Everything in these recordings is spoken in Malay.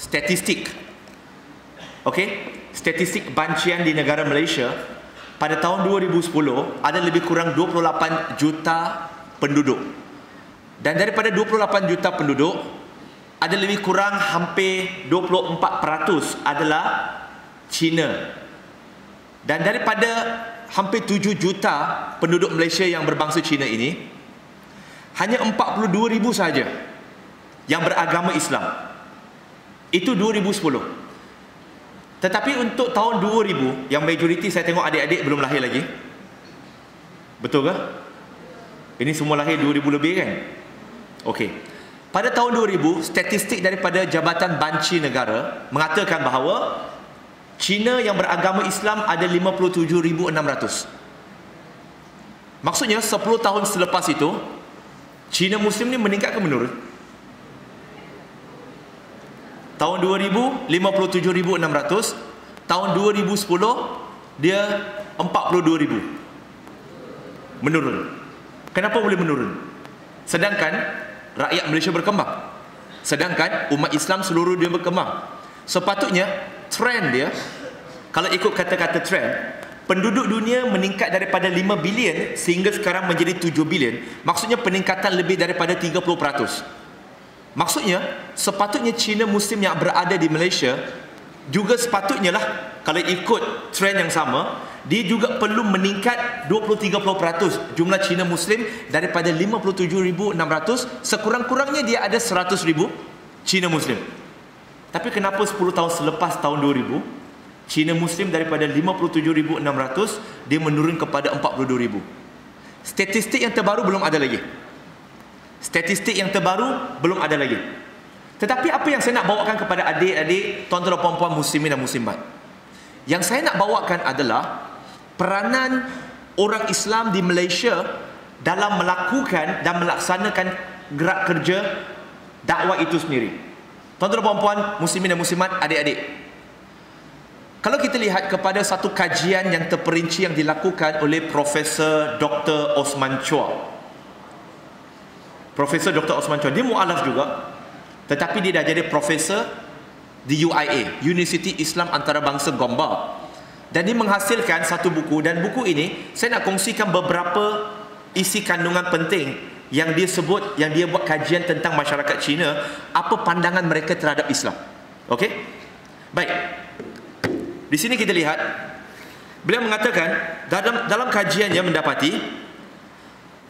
statistik. Okey, statistik bancian di negara Malaysia pada tahun 2010 ada lebih kurang 28 juta penduduk. Dan daripada 28 juta penduduk, ada lebih kurang hampir 24% adalah Cina. Dan daripada hampir 7 juta penduduk Malaysia yang berbangsa Cina ini, hanya 42,000 sahaja yang beragama Islam. Itu 2010. Tetapi untuk tahun 2000, yang majoriti saya tengok adik-adik belum lahir lagi. Betul ke? Ini semua lahir 2000 lebih kan? Okey. Pada tahun 2000, statistik daripada Jabatan Banci Negara mengatakan bahawa Cina yang beragama Islam ada 57,600. Maksudnya 10 tahun selepas itu, Cina Muslim ni meningkat ke menurun? Tahun 2000 57,600, tahun 2010 dia 42,000. Menurun. Kenapa boleh menurun? Sedangkan rakyat Malaysia berkembang. Sedangkan umat Islam seluruh dunia berkembang. Sepatutnya trend dia, kalau ikut kata-kata trend, penduduk dunia meningkat daripada 5 bilion sehingga sekarang menjadi 7 bilion. Maksudnya peningkatan lebih daripada 30%. Maksudnya, sepatutnya Cina Muslim yang berada di Malaysia juga sepatutnya lah, kalau ikut trend yang sama, dia juga perlu meningkat 20-30% jumlah Cina Muslim daripada 57,600, sekurang-kurangnya dia ada 100,000 Cina Muslim. Tapi kenapa 10 tahun selepas tahun 2000, Cina Muslim daripada 57,600 dia menurun kepada 42,000? Statistik yang terbaru belum ada lagi. Statistik yang terbaru belum ada lagi. Tetapi apa yang saya nak bawakan kepada adik-adik, tuan-tuan dan puan-puan muslimin dan muslimat, yang saya nak bawakan adalah peranan orang Islam di Malaysia dalam melakukan dan melaksanakan gerak kerja dakwah itu sendiri. Tuan-tuan dan puan-puan muslimin dan muslimat, adik-adik, kalau kita lihat kepada satu kajian yang terperinci yang dilakukan oleh Profesor Dr. Osman Chua. Profesor Dr. Osman Chua, dia mu'alaf juga, tetapi dia dah jadi profesor di UIA, Universiti Islam Antarabangsa Gombak. Dan dia menghasilkan satu buku, dan buku ini saya nak kongsikan beberapa isi kandungan penting yang dia sebut, yang dia buat kajian tentang masyarakat Cina, apa pandangan mereka terhadap Islam. Okey? Baik. Di sini kita lihat, beliau mengatakan dalam kajiannya mendapati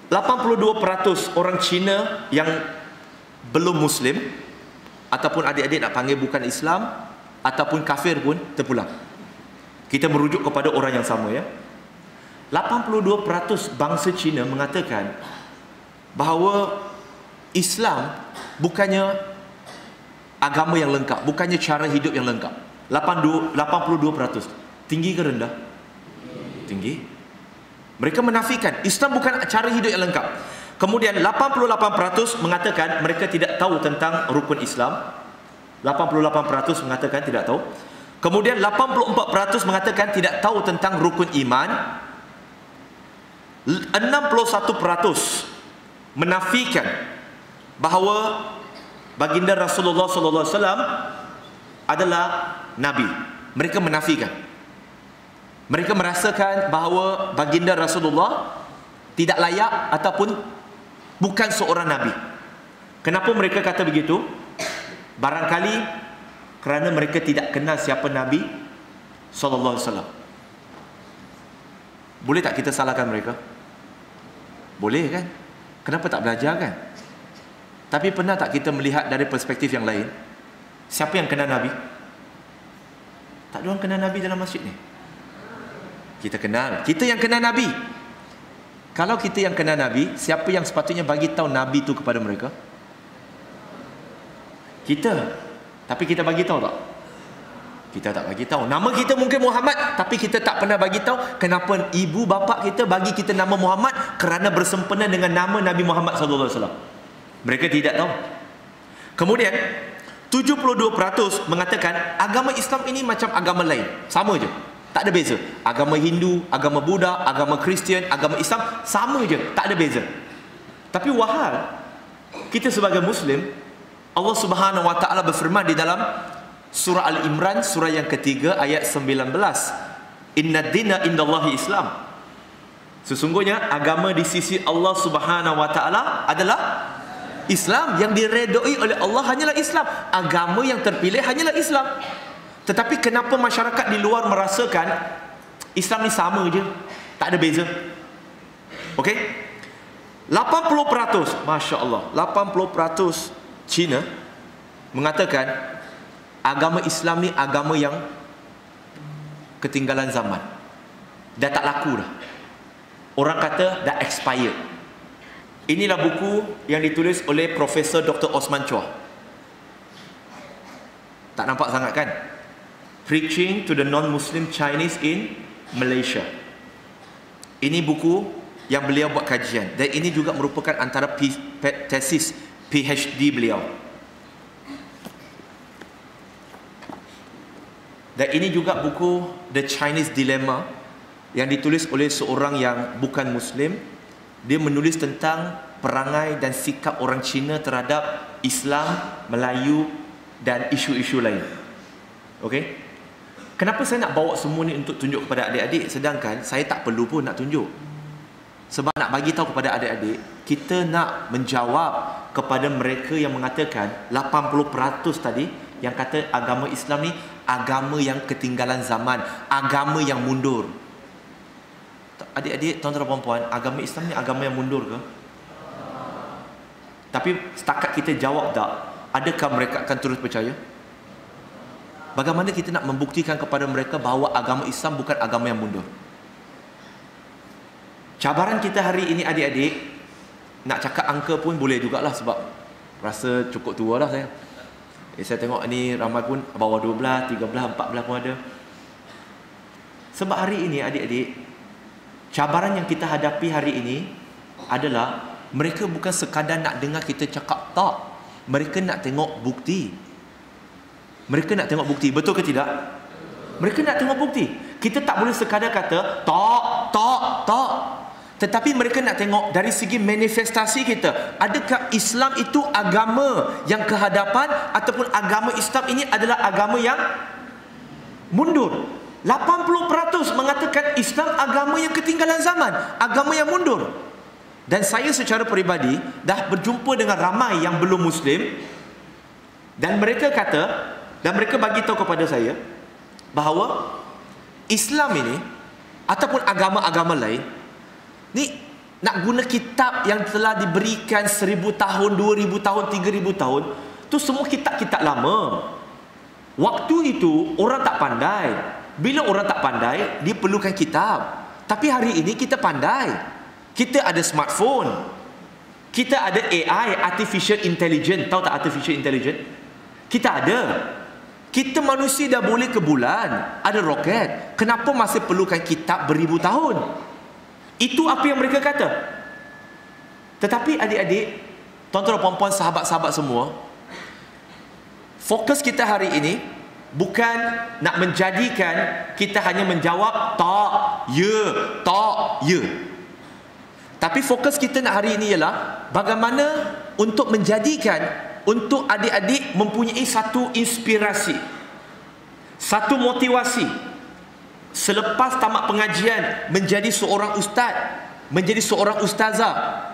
82% orang Cina yang belum Muslim, ataupun adik-adik nak panggil bukan Islam, ataupun kafir pun terpulang. Kita merujuk kepada orang yang sama, ya. 82% bangsa Cina mengatakan bahawa Islam bukannya agama yang lengkap, bukannya cara hidup yang lengkap. 82%. Tinggi ke rendah? Tinggi. Mereka menafikan Islam bukan cara hidup yang lengkap. Kemudian 88% mengatakan mereka tidak tahu tentang rukun Islam. 88% mengatakan tidak tahu. Kemudian 84% mengatakan tidak tahu tentang rukun iman. 61% menafikan bahawa baginda Rasulullah sallallahu alaihi wasallam adalah nabi. Mereka menafikan. Mereka merasakan bahawa baginda Rasulullah tidak layak ataupun bukan seorang nabi. Kenapa mereka kata begitu? Barangkali kerana mereka tidak kenal siapa Nabi sallallahu alaihi wasallam. Boleh tak kita salahkan mereka? Boleh kan? Kenapa tak belajar kan? Tapi pernah tak kita melihat dari perspektif yang lain? Siapa yang kenal Nabi? Tak ada orang kenal Nabi dalam masjid ni. Kita kenal. Kita yang kenal Nabi. Kalau kita yang kenal Nabi, siapa yang sepatutnya bagi tahu Nabi itu kepada mereka? Kita. Tapi kita bagi tahu tak? Kita tak bagi tahu. Nama kita mungkin Muhammad, tapi kita tak pernah bagi tahu kenapa ibu bapa kita bagi kita nama Muhammad, kerana bersempena dengan nama Nabi Muhammad sallallahu alaihi wasallam. Mereka tidak tahu. Kemudian 72% mengatakan agama Islam ini macam agama lain, sama je. Tak ada beza. Agama Hindu, agama Buddha, agama Kristian, agama Islam, sama je, tak ada beza. Tapi wahal kita sebagai Muslim, Allah Subhanahu wa taala berfirman di dalam Surah Al-Imran, surah yang ketiga, ayat 19. Inna dina indallahi Islam. Sesungguhnya agama di sisi Allah Subhanahu wa taala adalah Islam. Yang diredoi oleh Allah hanyalah Islam. Agama yang terpilih hanyalah Islam. Tetapi kenapa masyarakat di luar merasakan Islam ni sama je, tak ada beza? Okey? 80%, Masya Allah, 80% Cina mengatakan agama Islam ni agama yang ketinggalan zaman. Dah tak laku dah. Orang kata dah expired. Inilah buku yang ditulis oleh Profesor Dr. Osman Chua. Tak nampak sangat kan? Preaching to the non-Muslim Chinese in Malaysia. Ini buku yang beliau buat kajian. Dan ini juga merupakan antara tesis PhD beliau. Dan ini juga buku The Chinese Dilemma yang ditulis oleh seorang yang bukan Muslim. Dia menulis tentang perangai dan sikap orang Cina terhadap Islam, Melayu dan isu-isu lain. Okey? Kenapa saya nak bawa semua ni untuk tunjuk kepada adik-adik, sedangkan saya tak perlu pun nak tunjuk? Sebab nak bagi tahu kepada adik-adik, kita nak menjawab kepada mereka yang mengatakan 80% tadi yang kata agama Islam ni agama yang ketinggalan zaman, agama yang mundur. Adik-adik, tuan-tuan dan puan-puan, agama Islam ni agama yang mundur ke? Tapi setakat kita jawab tak, adakah mereka akan terus percaya? Bagaimana kita nak membuktikan kepada mereka bahawa agama Islam bukan agama yang mundur? Cabaran kita hari ini adik-adik, nak cakap angka pun boleh jugalah sebab rasa cukup tua dah saya. Saya tengok ni ramai pun bawah 12, 13, 14 pun ada. Sebab hari ini adik-adik, cabaran yang kita hadapi hari ini adalah mereka bukan sekadar nak dengar kita cakap, tak. Mereka nak tengok bukti. Mereka nak tengok bukti, betul ke tidak? Mereka nak tengok bukti. Kita tak boleh sekadar kata tak. Tetapi mereka nak tengok dari segi manifestasi kita. Adakah Islam itu agama yang kehadapan ataupun agama Islam ini adalah agama yang mundur? 80% mengatakan Islam agama yang ketinggalan zaman, agama yang mundur. Dan saya secara peribadi dah berjumpa dengan ramai yang belum Muslim, dan mereka kata, dan mereka bagi tahu kepada saya bahawa Islam ini ataupun agama-agama lain ni nak guna kitab yang telah diberikan 1000 tahun, 2000 tahun, 3000 tahun, tu semua kitab-kitab lama. Waktu itu orang tak pandai. Bila orang tak pandai, dia perlukan kitab. Tapi hari ini kita pandai. Kita ada smartphone. Kita ada AI, Artificial Intelligence. Tahu tak Artificial Intelligence? Kita ada. Kita manusia dah boleh ke bulan, ada roket. Kenapa masih perlukan kitab beribu tahun? Itu apa yang mereka kata. Tetapi adik-adik, tuan-tuan dan puan-puan, sahabat-sahabat semua, fokus kita hari ini bukan nak menjadikan kita hanya menjawab tak, ya. Tapi fokus kita nak hari ini ialah bagaimana untuk menjadikan, untuk adik-adik mempunyai satu inspirasi, satu motivasi. Selepas tamat pengajian, menjadi seorang ustaz, menjadi seorang ustazah.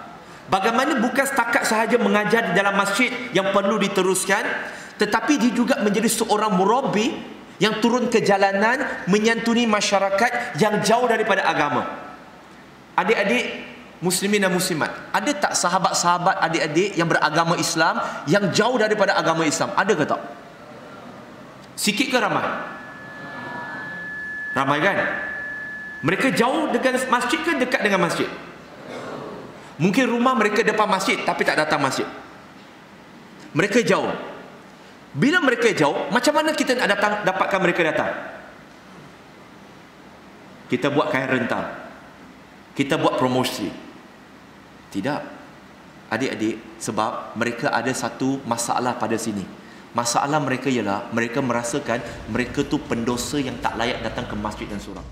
Bagaimana bukan setakat sahaja mengajar di dalam masjid yang perlu diteruskan, tetapi dia juga menjadi seorang murabbi yang turun ke jalanan, menyantuni masyarakat yang jauh daripada agama. Adik-adik muslimin dan muslimat, ada tak sahabat-sahabat adik-adik yang beragama Islam yang jauh daripada agama Islam? Ada ke tak? Sikit ke ramai? Ramai kan? Mereka jauh dengan masjid ke dekat dengan masjid? Mungkin rumah mereka depan masjid tapi tak datang masjid. Mereka jauh. Bila mereka jauh, macam mana kita nak dapatkan mereka datang? Kita buat kain rental, kita buat promosi. Tidak, adik-adik, sebab mereka ada satu masalah pada sini. Masalah mereka ialah mereka merasakan mereka tu pendosa yang tak layak datang ke masjid dan surau.